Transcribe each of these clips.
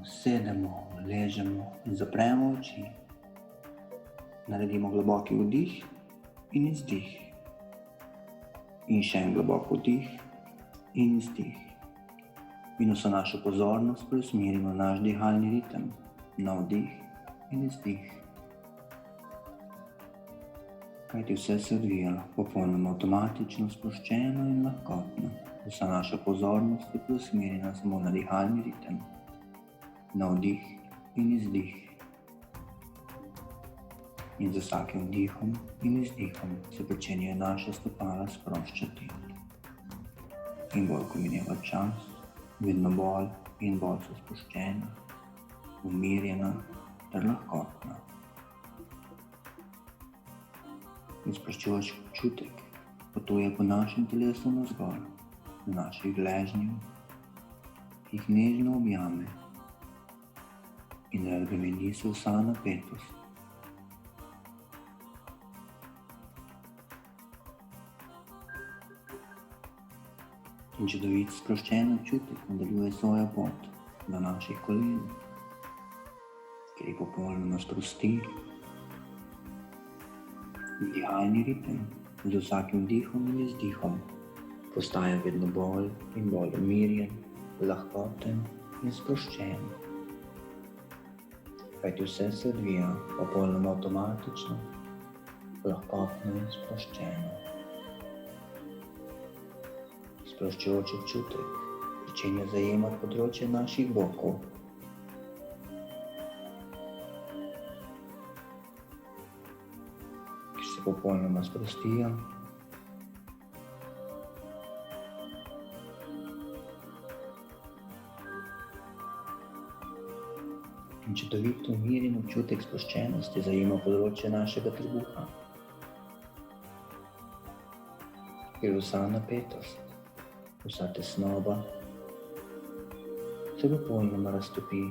sedemo, ležemo in zapremo oči. Naredimo globoki vdih in izdih. In še en globok vdih in izdih. In vso našo pozornost preusmerimo na naš dihalni ritem, na vdih in izdih. Kajti vse se odvija popolnoma avtomatično, sproščeno in lahkotno. Vsa naša pozornost je preusmerjena samo na dihalni ritem, na vdih in izdih. In z vsakim vdihom in izdihom se pričenjajo naša stopala sproščati. In bolj ko mineva čas, vedno bolj in bolj so sproščena, umirjena ter lahkotna. In sproščujoč občutek potuje po našem telesu navzgor, do naših gležnjev, ki jih nežno objame in razbremeni se vsa napetost. In čudovit sproščen občutek nadaljuje svojo pot do naših kolen, kjer je popolnoma sprosti. Dihalni ritem z vsakim vdihom in izdihom postaja vedno bolj in bolj umirjen, lahkoten in sproščen. Kajti vse se odvija popolnoma avtomatično, lahkotno in sproščeno. Sproščujoč občutek pričenja zajemati področje naših bokov. Kjer se popolnoma sprostijo. In čudovito umirjen občutek sproščenosti zajema področje našega trebuha, kjer vsa napetost, vsa tesnoba se popolnoma raztopi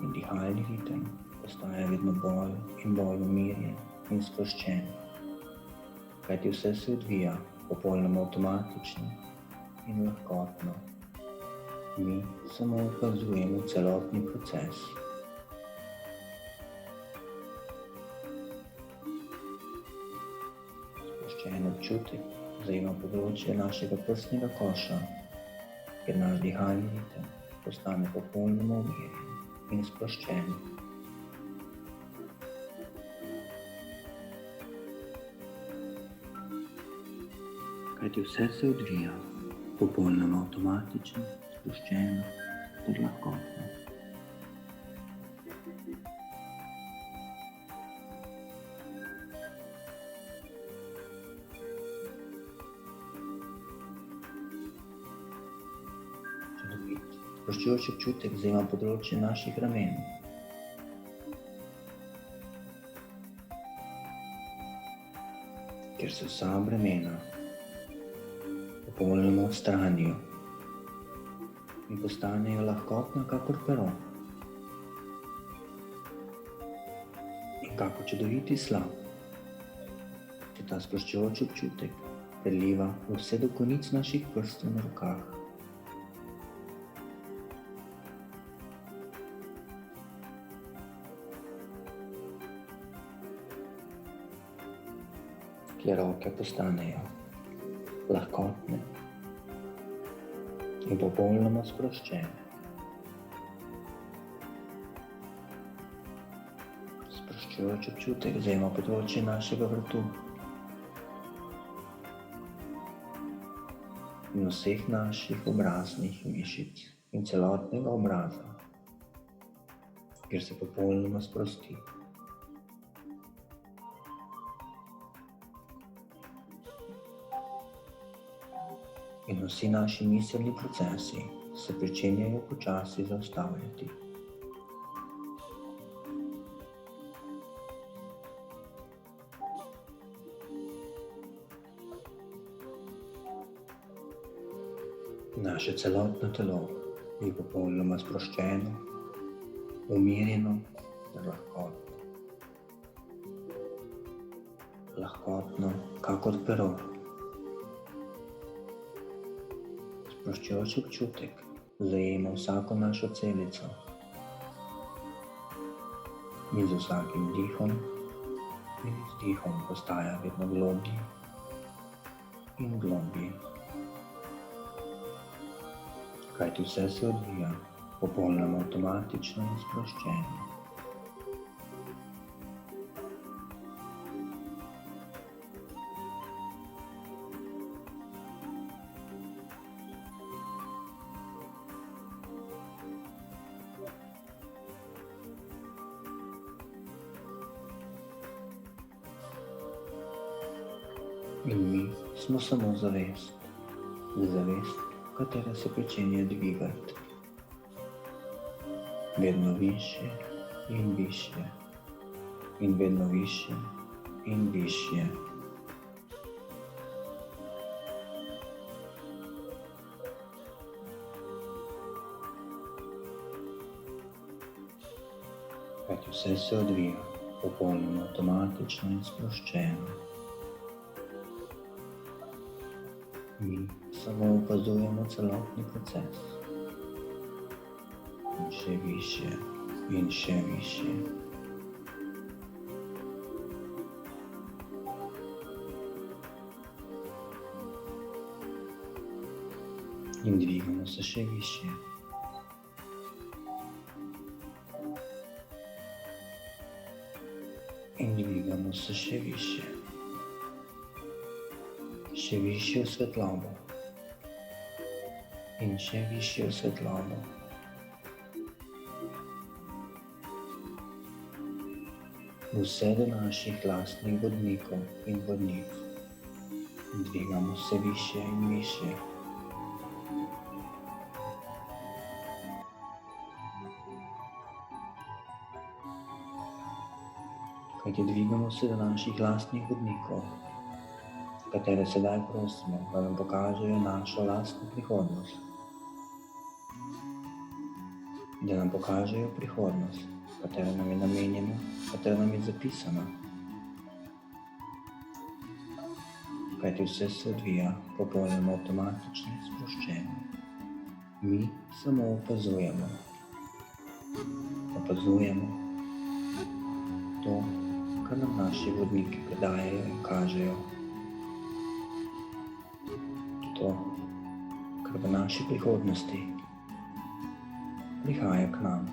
in dihalni ritem postaja vedno bolj in bolj umirjen in sproščen. Kajti vse se odvija popolnoma avtomatično in lahkotno. Mi samo opazujemo celotni proces. Sproščen občutek zajema področje našega prsnega koša, kjer naš dihalni ritem postane popolnoma umirjen in sproščen. Kajti vse se odvija popolnoma avtomatično, sproščeno ter lahkotno. Sproščujoč občutek zajema področje naših ramen, kjer se vsa bremena popolnoma odstranijo in postanejo lahkotna kakor pero. In kakor čudoviti slap se ta sproščujoč občutek preliva vse do konic naših prstov na rokah. Kjer roke postanejo lahkotne in popolnoma sproščene. Sproščujoč občutek zajema področje našega vratu in vseh naših obraznih mišic in celotnega obraza, kjer se popolnoma sprosti. In vsi naši miselni procesi se pričenjajo počasi zaustavljati. Naše celotno telo je popolnoma sproščeno, umirjeno ter lahkotno. Lahkotno kakor pero. Sproščujoč občutek zajema vsako našo celico in z vsakim dihom in izdihom postaja vedno globji in globji. Kajti vse se odvija popolnoma avtomatično in sproščeno. In mi smo samo zavest, katera se pričenja dvigati. Vedno više in više in vedno više in više. Kajti vse se odvija popolnoma avtomatično in sproščeno. Mi samo opazujemo celotni proces. In še više in še više. In dvigamo se še više. In dvigamo se še više. Še višjo svetlobo in še višjo svetlobo. Vse do naših lastnih vodnikov in vodnic. Dvigamo se više in više. Kajti dvigamo se do naših lastnih vodnikov, katere sedaj prosimo, da nam pokažejo našo lastno prihodnost. Da nam pokažejo prihodnost, katera nam je namenjena, katera nam je zapisana. Kajti vse se odvija popolnoma avtomatično in sproščeno. Mi samo opazujemo. Opazujemo to, kar nam naši vodniki predajajo in kažejo. To, kar v naši prihodnosti prihaja k nam.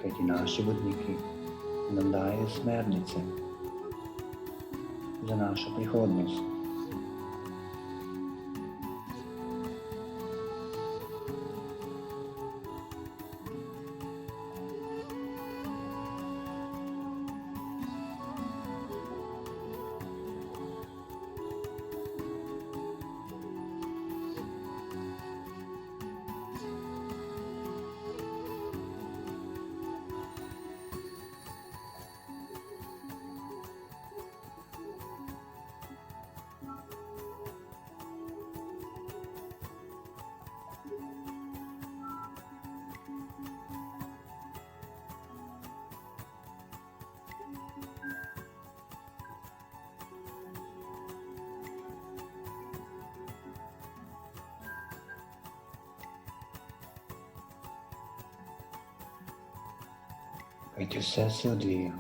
Kajti naši vodniki nam dajejo smernice za našo prihodnost. Kajti vse se odvija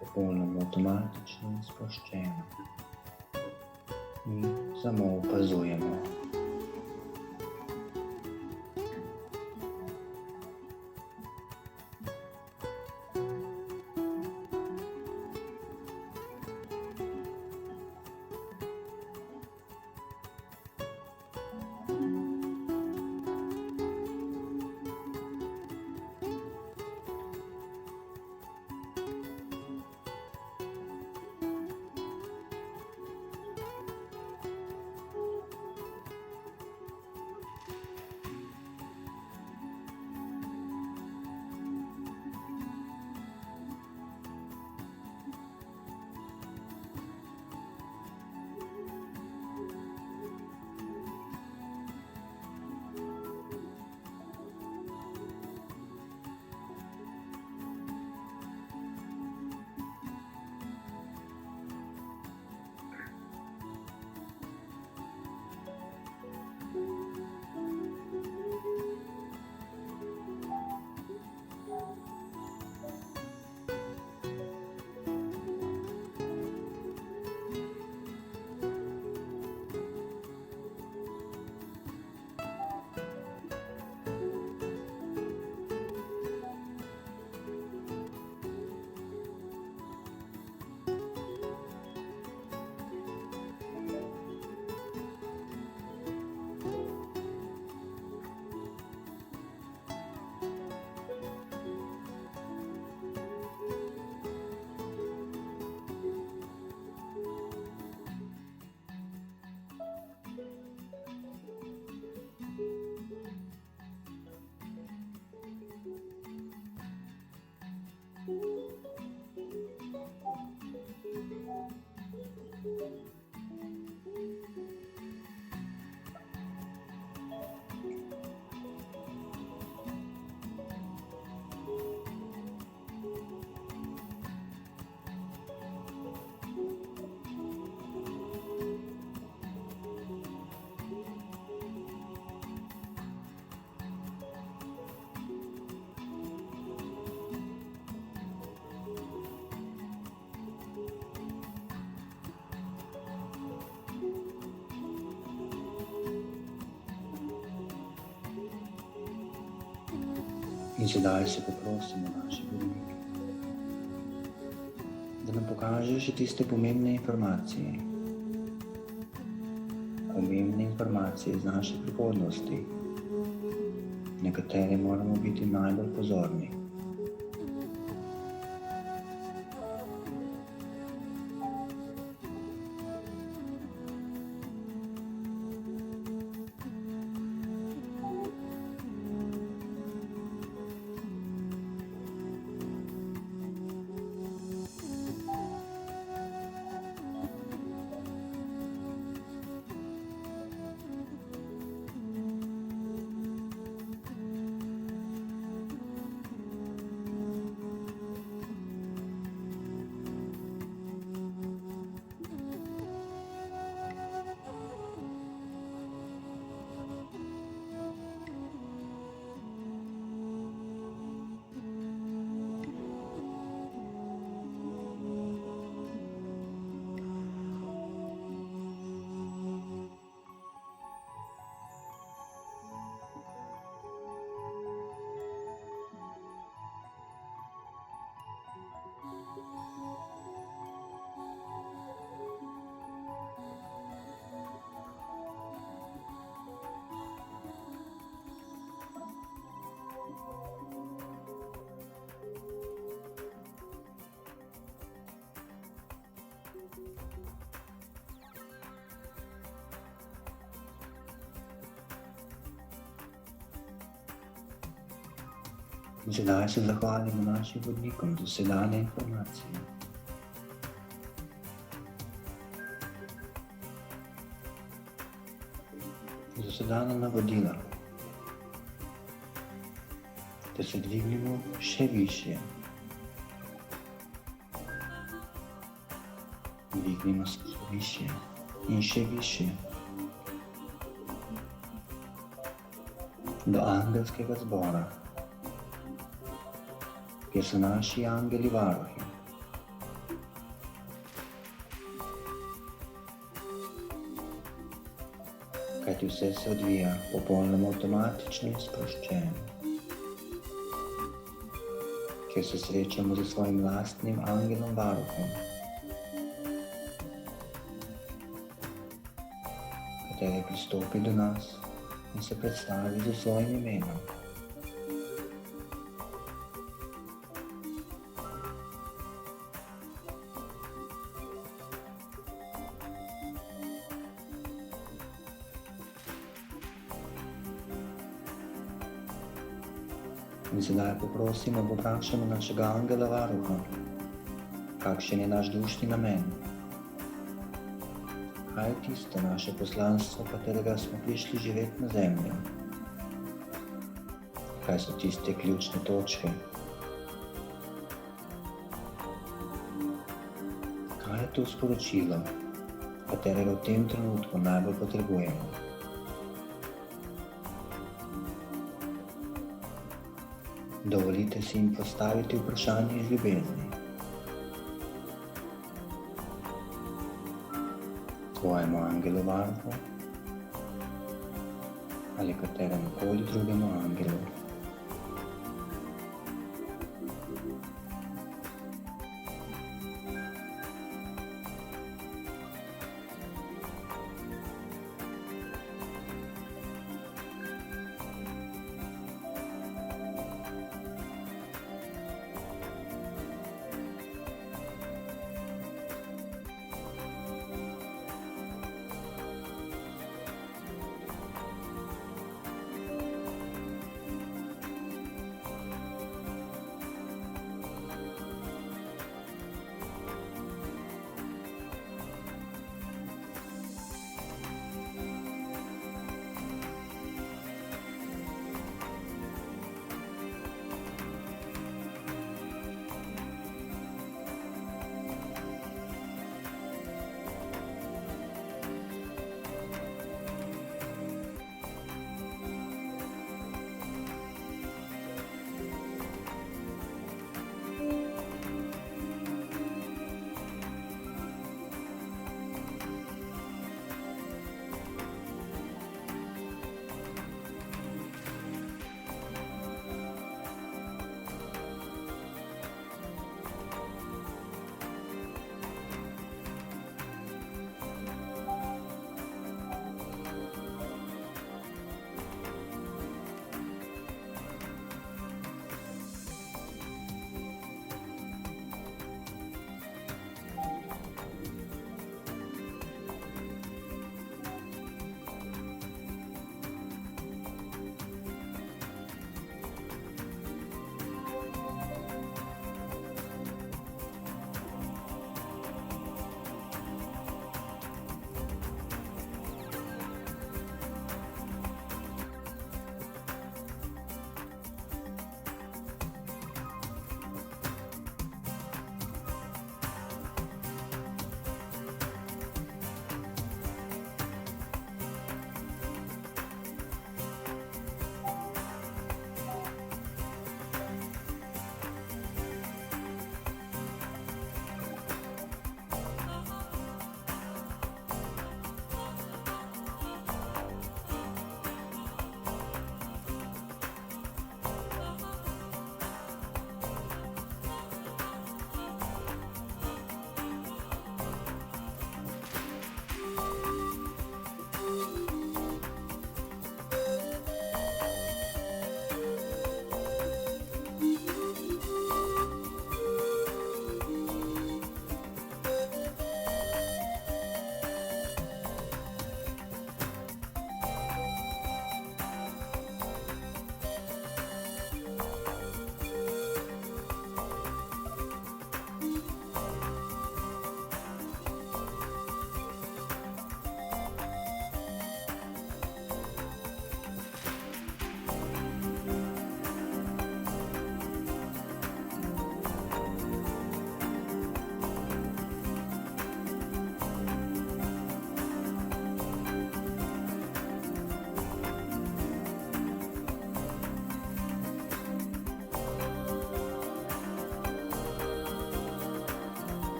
popolnoma avtomatično in sproščeno. Mi samo opazujemo. In sedaj se poprosimo naše bolnike, da nam pokažejo še tiste pomembne informacije iz naše prihodnosti, na katere moramo biti najbolj pozorni. In sedaj se zahvalimo našim vodnikom za dosedanje informacije. Za dosedanja navodila, da se dvignemo še višje. Dvignemo se višje in še višje. Do angelskega zbora, kjer so naši angeli varuhi. Kajti vse se odvija popolnoma avtomatično in sproščeno, kjer se srečamo z svojim lastnim angelom varuhom, kateri pristopi do nas in se predstavi z svojim imenom. In sedaj poprosimo, vprašamo našega angela varuha, kakšen je naš dušni namen. Kaj je tisto naše poslanstvo, katerega smo prišli živeti na zemlji? Kaj so tiste ključne točke? Kaj je to sporočilo, katerega v tem trenutku najbolj potrebujemo? Dovolite si jim postaviti vprašanje iz ljubezni. Svojemu angelu varuhu ali kateremu koli drugemu angelu.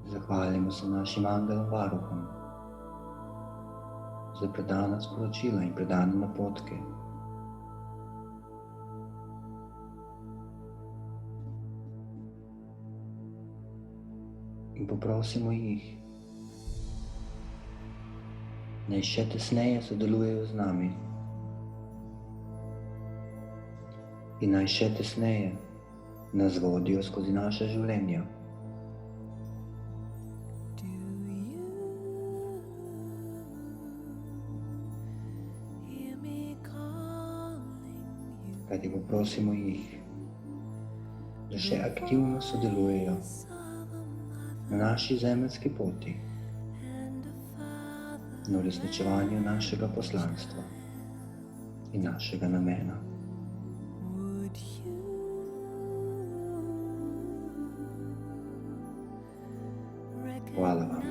Zahvalimo se našim angelom varuhom za predana sporočila in predane napotke. In poprosimo jih, naj še tesneje sodelujejo z nami in naj še tesneje nas vodijo skozi naše življenja. Kajti poprosimo jih, da še aktivno sodelujejo na naši zemeljski poti, na uresničevanju našega poslanstva in našega namena. Hvala vam.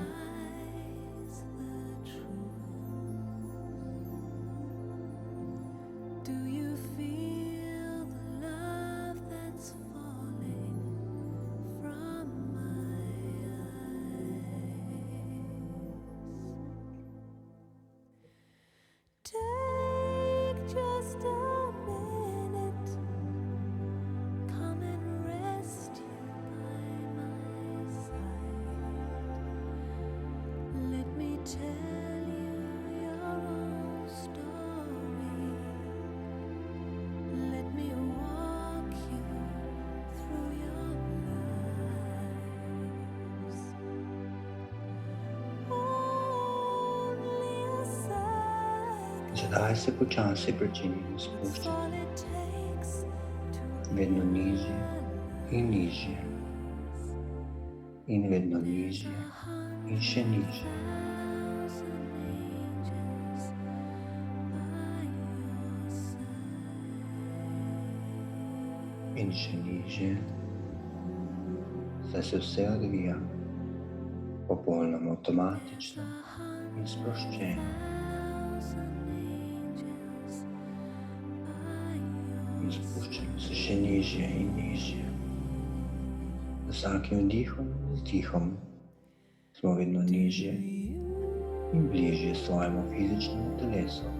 Sedaj se počasi pričenjamo spuščati, vedno nižje in nižje, in vedno nižje in še nižje. In še nižje, saj se vse odvija popolnoma avtomatično in sproščeno. In spuščamo se še nižje in nižje. Z vsakim vdihom in izdihom smo vedno nižje in bližje svojemu fizičnemu telesu.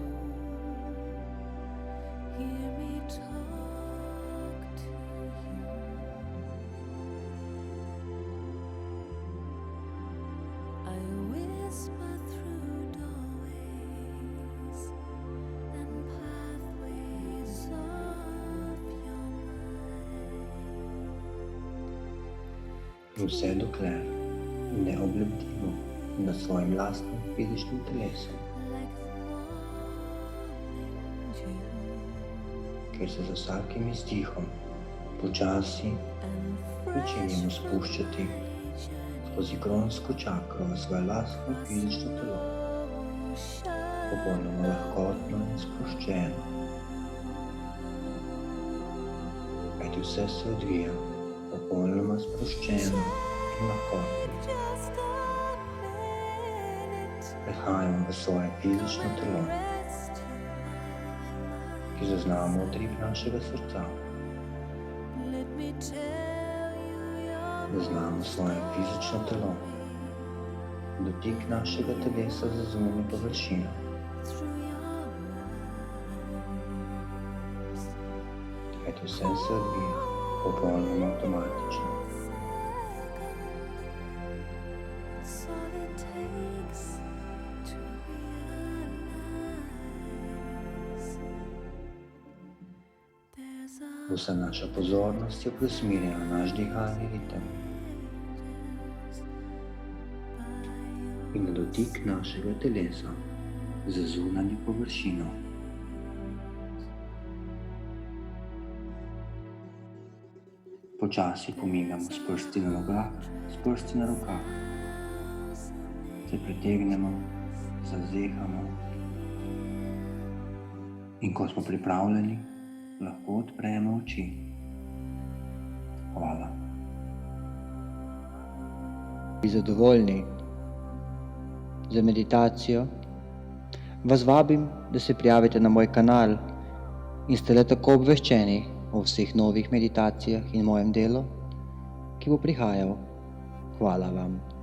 In vse dokler ne oblebdimo na svojim lastnim fizičnim telesom, ker se z vsakim izdihom počasi pričenjamo spuščati skozi kronsko čakro v svoje lastno fizično telo, popolnoma lahkotno in sproščeno, kajti vse se odvija popolnoma sproščeno in lahkotno. Prehajamo v svoje fizično telo, ki zaznamo utrip našega srca. Zaznamo svoje fizično telo, dotik našega telesa za zunanjo površino. Kajti vse se odvija popolnoma avtomatično. Vsa naša pozornost je preusmerjena na naš dihalni ritem in na dotik našega telesa z zunanjo površino. Počasi pomigamo s prsti na nogah, s prsti na rokah. Se pritegnemo, zavzehamo in ko smo pripravljeni, lahko odpremo oči. Hvala. Bi zadovoljni za meditacijo, vas vabim, da se prijavite na moj kanal in ste le tako obveščeni o vseh novih meditacijah in mojem delu, ki bo prihajal. Hvala vam.